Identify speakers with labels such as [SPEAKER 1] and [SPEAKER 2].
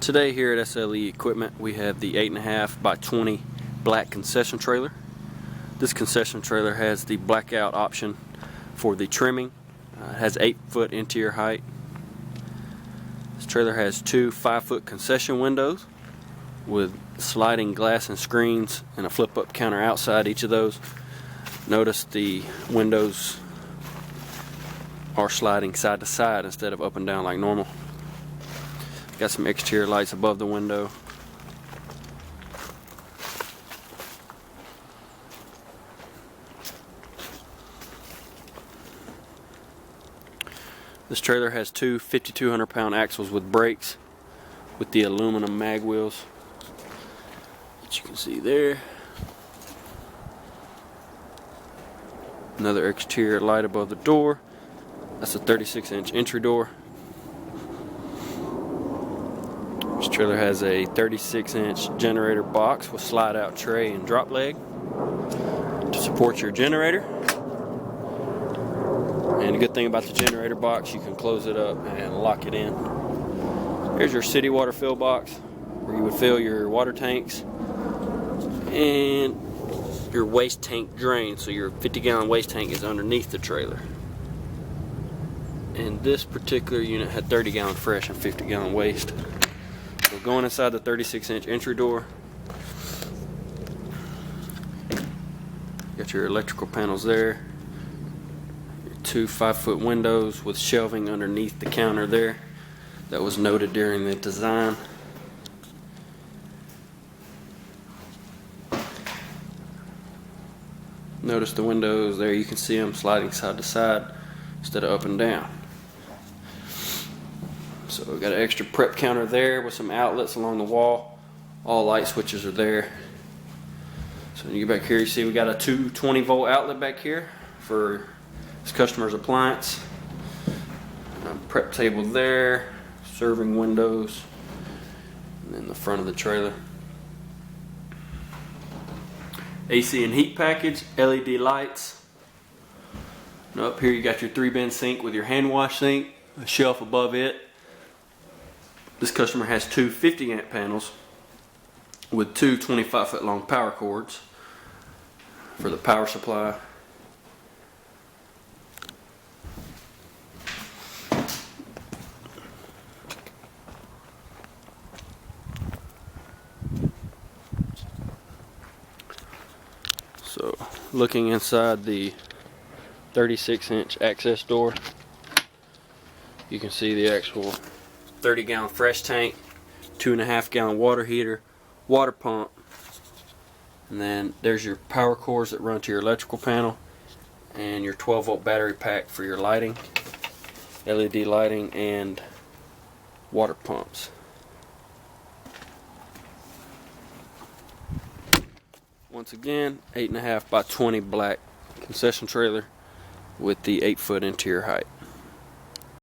[SPEAKER 1] Today here at SLE Equipment we have the 8.5 by 20 black concession trailer. This concession trailer has the blackout option for the trimming. It has 8-foot interior height. This trailer has two 5-foot concession windows with sliding glass and screens and a flip-up counter outside each of those. Notice the windows are sliding side to side instead of up and down like normal. Got some exterior lights above the window. This trailer has two 5,200 pound axles with brakes with the aluminum mag wheels that you can see there. Another exterior light above the door. That's a 36-inch entry door. This trailer has a 36-inch generator box with slide-out tray and drop leg to support your generator. And the good thing about the generator box, you can close it up and lock it in. Here's your city water fill box where you would fill your water tanks and your waste tank drain. So your 50-gallon waste tank is underneath the trailer. And this particular unit had 30-gallon fresh and 50-gallon waste. So going inside the 36-inch entry door, got your electrical panels there, your two 5-foot windows with shelving underneath the counter there. That was noted during the design. Notice the windows there, you can see them sliding side to side instead of up and down. So we've got an extra prep counter there with some outlets along the wall. All light switches are there. So when you get back here, you see we got a 220-volt outlet back here for this customer's appliance. Prep table there, serving windows, and then the front of the trailer. AC and heat package, LED lights. And up here you got your 3-bin sink with your hand wash sink, a shelf above it. This customer has two 50-amp panels with two 25-foot long power cords for the power supply. So looking inside the 36-inch access door, you can see the actual 30-gallon fresh tank, 2.5-gallon water heater, water pump, and then there's your power cords that run to your electrical panel, and your 12-volt battery pack for your lighting, LED lighting, and water pumps. Once again, 8.5 by 20 black concession trailer with the 8-foot interior height.